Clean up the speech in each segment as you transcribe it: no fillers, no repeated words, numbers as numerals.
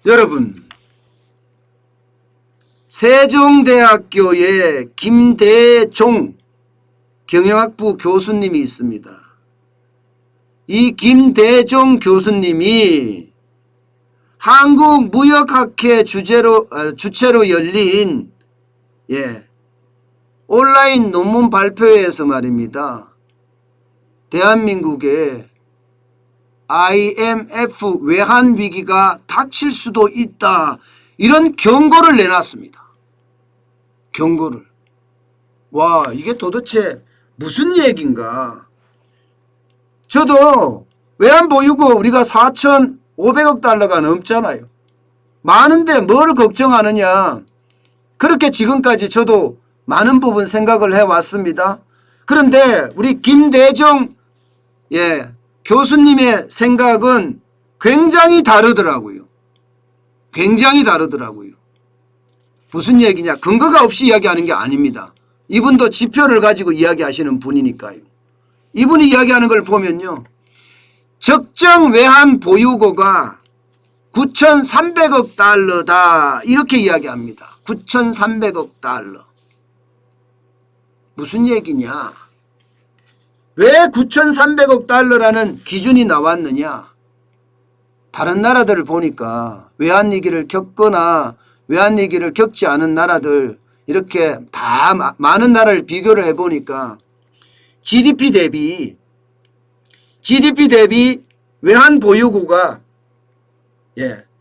여러분, 세종대학교에 김대종 경영학부 교수님이 있습니다. 이 김대종 교수님이 한국무역학회 주최로 열린 온라인 논문 발표회에서 말입니다. 대한민국에 IMF 외환위기가 닥칠 수도 있다, 이런 경고를 내놨습니다. 경고를. 와, 이게 도대체 무슨 얘기인가. 저도 외환보유고 우리가 4,500억 달러가 넘잖아요. 많은데 뭘 걱정하느냐. 그렇게 지금까지 저도 많은 부분 생각을 해왔습니다. 그런데 우리 김대종 교수님의 생각은 굉장히 다르더라고요. 굉장히 다르더라고요. 무슨 얘기냐. 근거가 없이 이야기하는 게 아닙니다. 이분도 지표를 가지고 이야기하시는 분이니까요. 이분이 이야기하는 걸 보면요, 적정 외환 보유고가 9,300억 달러다, 이렇게 이야기합니다. 9,300억 달러. 무슨 얘기냐. 왜 9,300억 달러라는 기준이 나왔느냐. 다른 나라들을 보니까 외환위기를 겪거나 외환위기를 겪지 않은 나라들, 이렇게 다 많은 나라를 비교를 해보니까 GDP 대비 외환 보유고가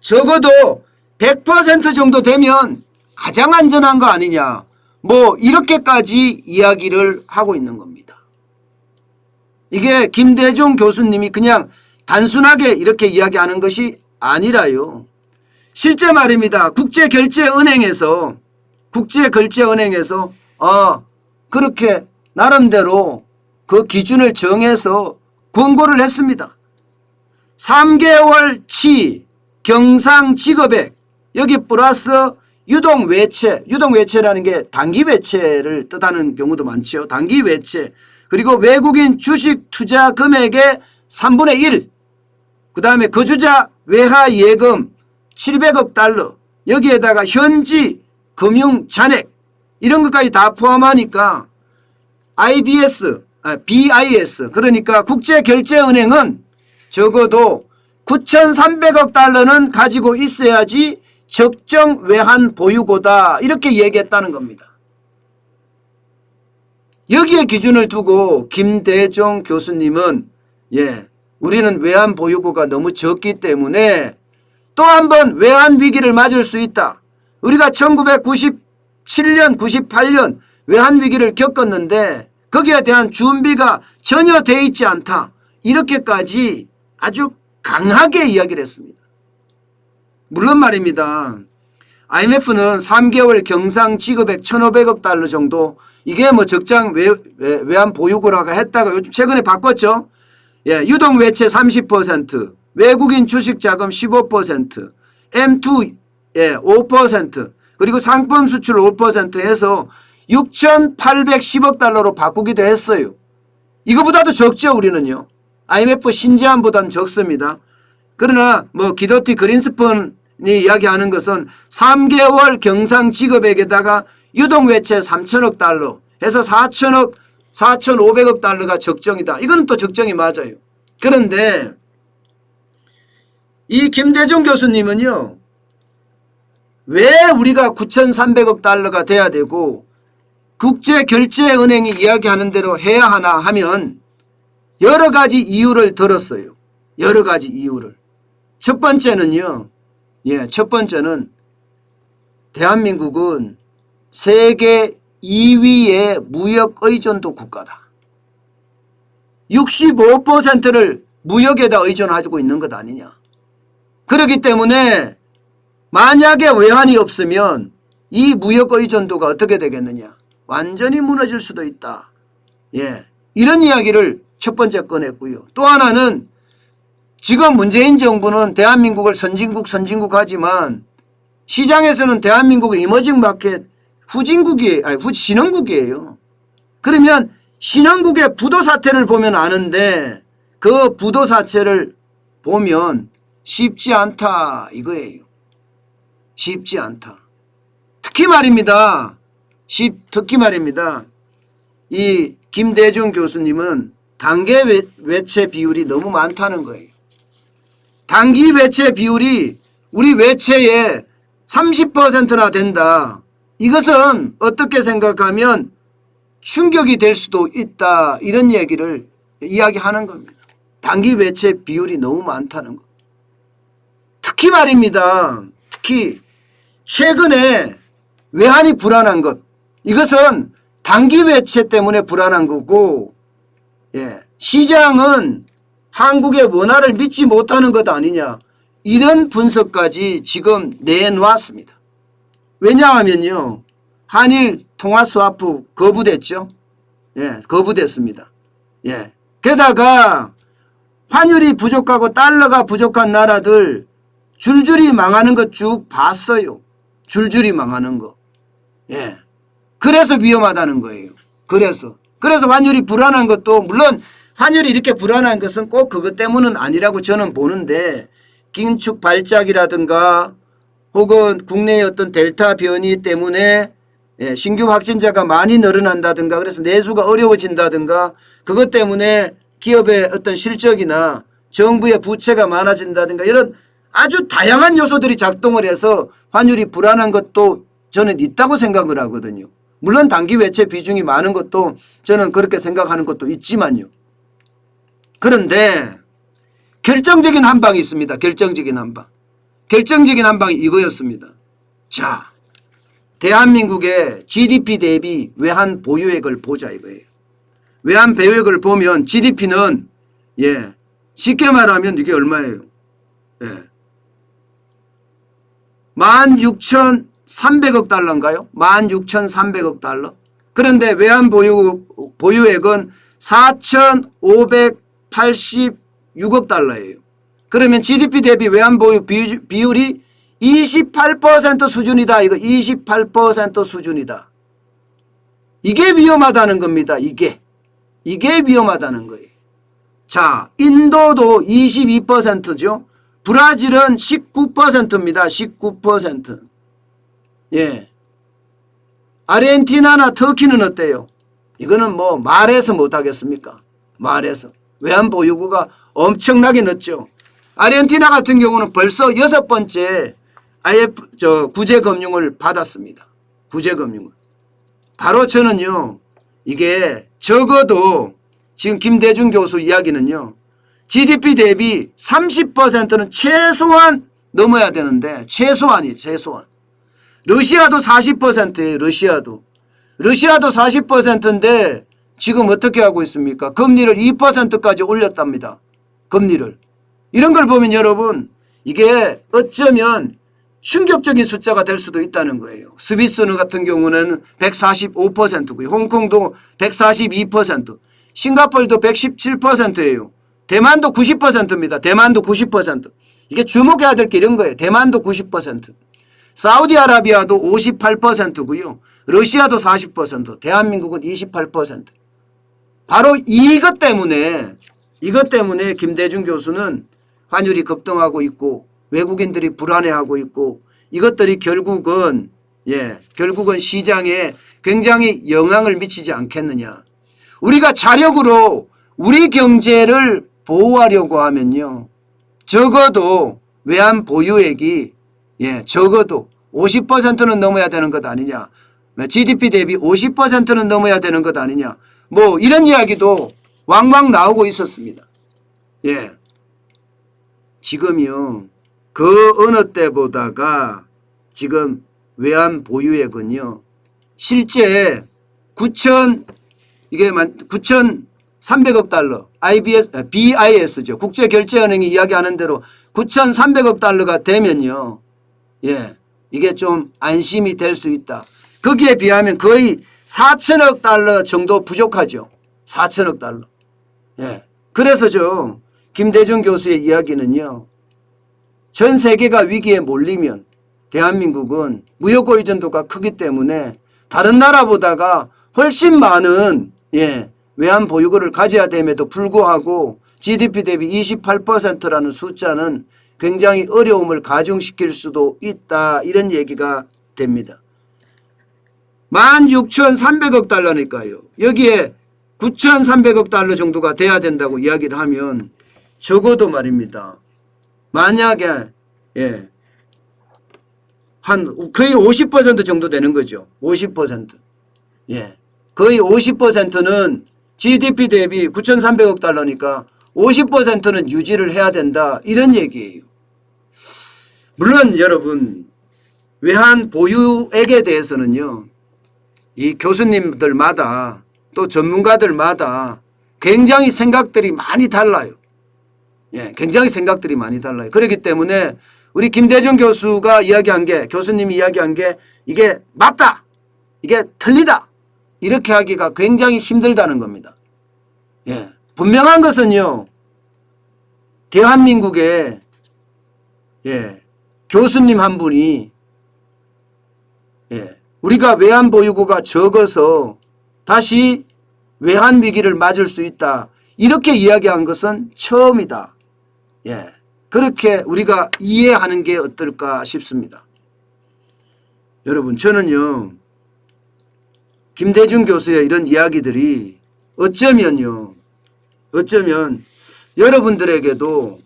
적어도 100% 정도 되면 가장 안전한 거 아니냐, 뭐 이렇게까지 이야기를 하고 있는 겁니다. 이게 김대종 교수님이 그냥 단순하게 이렇게 이야기하는 것이 아니라요, 실제 말입니다. 국제결제은행에서 그렇게 나름대로 그 기준을 정해서 권고를 했습니다. 3개월치 경상지급액, 여기 플러스 유동외채라는 게 단기외채를 뜻하는 경우도 많죠. 단기외채. 그리고 외국인 주식 투자 금액의 3분의 1, 그 다음에 거주자 외화예금 700억 달러, 여기에다가 현지 금융 잔액, 이런 것까지 다 포함하니까 BIS, 그러니까 국제결제은행은 적어도 9,300억 달러는 가지고 있어야지 적정 외환 보유고다, 이렇게 얘기했다는 겁니다. 여기에 기준을 두고 김대종 교수님은 우리는 외환 보유고가 너무 적기 때문에 또 한 번 외환 위기를 맞을 수 있다. 우리가 1997년, 98년 외환 위기를 겪었는데 거기에 대한 준비가 전혀 돼 있지 않다, 이렇게까지 아주 강하게 이야기를 했습니다. 물론 말입니다, IMF는 3개월 경상 지급액 1,500억 달러 정도, 이게 뭐 적정 외환 보유고라고 했다가 요즘 최근에 바꿨죠. 유동외채 30%, 외국인 주식자금 15%, M2 5%, 그리고 상품 수출 5% 해서 6,810억 달러로 바꾸기도 했어요. 이거보다도 적죠, 우리는요. IMF 신제안보다는 적습니다. 그러나 뭐 기도티 그린스펀이 이야기하는 것은 3개월 경상 지급액에다가 유동외채 3천억 달러 해서 4,500억 달러가 적정이다. 이거는 또 적정이 맞아요. 그런데 이 김대종 교수님은요, 왜 우리가 9,300억 달러가 돼야 되고 국제결제은행이 이야기하는 대로 해야 하나 하면 여러 가지 이유를 들었어요. 여러 가지 이유를. 첫 번째는 대한민국은 세계 2위의 무역 의존도 국가다. 65%를 무역에다 의존하고 있는 것 아니냐. 그렇기 때문에 만약에 외환이 없으면 이 무역 의존도가 어떻게 되겠느냐. 완전히 무너질 수도 있다. 이런 이야기를 첫 번째 꺼냈고요. 또 하나는 지금 문재인 정부는 대한민국을 선진국 하지만 시장에서는 대한민국은 이머징 마켓 신흥국이에요. 그러면 신흥국의 부도 사태를 보면 아는데 그 부도 사태를 보면 쉽지 않다, 이거예요. 쉽지 않다. 특히 말입니다. 특히 말입니다. 이 김대중 교수님은 단기 외채 비율이 너무 많다는 거예요. 단기 외채 비율이 우리 외채의 30%나 된다. 이것은 어떻게 생각하면 충격이 될 수도 있다. 이런 얘기를 이야기하는 겁니다. 단기 외채 비율이 너무 많다는 거. 특히 말입니다. 특히 최근에 외환이 불안한 것. 이것은 단기 외채 때문에 불안한 거고, 시장은 한국의 원화를 믿지 못하는 것 아니냐. 이런 분석까지 지금 내놓았습니다. 왜냐하면요. 한일 통화 스와프 거부됐죠. 거부됐습니다. 게다가 환율이 부족하고 달러가 부족한 나라들 줄줄이 망하는 것 쭉 봤어요. 줄줄이 망하는 거. 그래서 위험하다는 거예요. 그래서 환율이 불안한 것도, 물론 환율이 이렇게 불안한 것은 꼭 그것 때문은 아니라고 저는 보는데, 긴축 발작이라든가 혹은 국내의 어떤 델타 변이 때문에 신규 확진자가 많이 늘어난다든가, 그래서 내수가 어려워진다든가, 그것 때문에 기업의 어떤 실적이나 정부의 부채가 많아진다든가, 이런 아주 다양한 요소들이 작동을 해서 환율이 불안한 것도 저는 있다고 생각을 하거든요. 물론 단기 외채 비중이 많은 것도 저는 그렇게 생각하는 것도 있지만요. 그런데 결정적인 한 방이 있습니다. 결정적인 한 방. 결정적인 한 방이 이거였습니다. 자, 대한민국의 GDP 대비 외환 보유액을 보자 이거예요. 외환 보유액을 보면 GDP는 쉽게 말하면 이게 얼마예요? 16,300억 달러인가요? 16,300억 달러. 그런데 외환 보유액은 4,586억 달러예요. 그러면 GDP 대비 외환 보유 비율이 28% 수준이다. 이거 28% 수준이다. 이게 위험하다는 겁니다. 이게 위험하다는 거예요. 자, 인도도 22%죠. 브라질은 19%입니다. 19%. 아르헨티나나 터키는 어때요? 이거는 뭐 말해서 못하겠습니까? 말해서. 외환 보유고가 엄청나게 늦죠. 아르헨티나 같은 경우는 벌써 6번째 구제금융을 받았습니다. 구제금융을. 바로 저는요, 이게 적어도 지금 김대중 교수 이야기는요, GDP 대비 30%는 최소한 넘어야 되는데, 최소한이에요, 최소한. 러시아도 40%예요, 러시아도 40%인데 지금 어떻게 하고 있습니까? 금리를 2%까지 올렸답니다. 금리를. 이런 걸 보면 여러분, 이게 어쩌면 충격적인 숫자가 될 수도 있다는 거예요. 스위스 같은 경우는 145%고요. 홍콩도 142%, 싱가포르도 117%예요. 대만도 90%입니다. 대만도 90%. 이게 주목해야 될 게 이런 거예요. 대만도 90%. 사우디아라비아도 58%고요. 러시아도 40%, 대한민국은 28%. 바로 이것 때문에 김대중 교수는 환율이 급등하고 있고 외국인들이 불안해하고 있고, 이것들이 결국은 시장에 굉장히 영향을 미치지 않겠느냐. 우리가 자력으로 우리 경제를 보호하려고 하면요, 적어도 외환 보유액이 적어도 50%는 넘어야 되는 것 아니냐. GDP 대비 50%는 넘어야 되는 것 아니냐. 뭐 이런 이야기도 왕왕 나오고 있었습니다. 지금요, 그 어느 때보다가 지금 외환 보유액은요, 실제 9,300억 달러, BIS죠. 국제결제은행이 이야기하는 대로 9,300억 달러가 되면요, 이게 좀 안심이 될 수 있다. 거기에 비하면 거의 4천억 달러 정도 부족하죠. 4천억 달러. 그래서 김대중 교수의 이야기는요, 전 세계가 위기에 몰리면 대한민국은 무역 의존도가 크기 때문에 다른 나라보다가 훨씬 많은 외환 보유고를 가져야 됨에도 불구하고 GDP 대비 28%라는 숫자는 굉장히 어려움을 가중시킬 수도 있다. 이런 얘기가 됩니다. 16,300억 달러니까요. 여기에 9,300억 달러 정도가 돼야 된다고 이야기를 하면 적어도 말입니다. 만약에 한 거의 50% 정도 되는 거죠. 50%. 거의 50%는 GDP 대비 9,300억 달러니까 50%는 유지를 해야 된다. 이런 얘기예요. 물론 여러분 외환 보유액에 대해서는요. 이 교수님들마다 또 전문가들마다 굉장히 생각들이 많이 달라요. 굉장히 생각들이 많이 달라요. 그렇기 때문에 우리 김대중 교수가 이야기한 게 교수님이 이야기한 게 이게 맞다. 이게 틀리다. 이렇게 하기가 굉장히 힘들다는 겁니다. 분명한 것은요. 대한민국에 교수님 한 분이 우리가 외환 보유고가 적어서 다시 외환 위기를 맞을 수 있다. 이렇게 이야기한 것은 처음이다. 그렇게 우리가 이해하는 게 어떨까 싶습니다. 여러분 저는요. 김대중 교수의 이런 이야기들이 어쩌면 여러분들에게도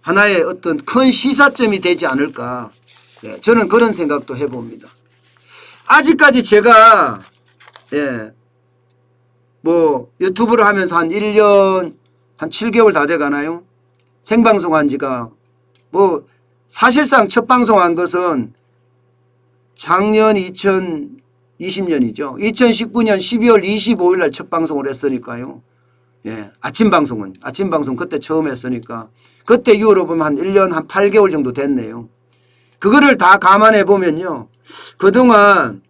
하나의 어떤 큰 시사점이 되지 않을까. 저는 그런 생각도 해봅니다. 아직까지 제가 뭐 유튜브를 하면서 한 1년 한 7개월 다 돼 가나요? 생방송한 지가 뭐 사실상 첫 방송한 것은 작년 2020년이죠. 2019년 12월 25일 날 첫 방송을 했으니까요. 아침 방송 그때 처음 했으니까 그때 이후로 보면 한 1년 한 8개월 정도 됐네요. 그거를 다 감안해 보면요. 그동안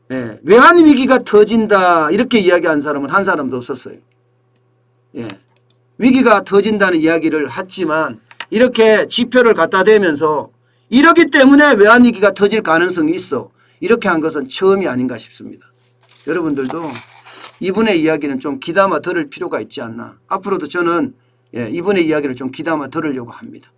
외환 위기가 터진다 이렇게 이야기한 사람은 한 사람도 없었어요. 위기가 터진다는 이야기를 했지만 이렇게 지표를 갖다 대면서 이러기 때문에 외환 위기가 터질 가능성이 있어. 이렇게 한 것은 처음이 아닌가 싶습니다. 여러분들도 이분의 이야기는 좀 귀담아 들을 필요가 있지 않나. 앞으로도 저는 이분의 이야기를 좀 귀담아 들으려고 합니다.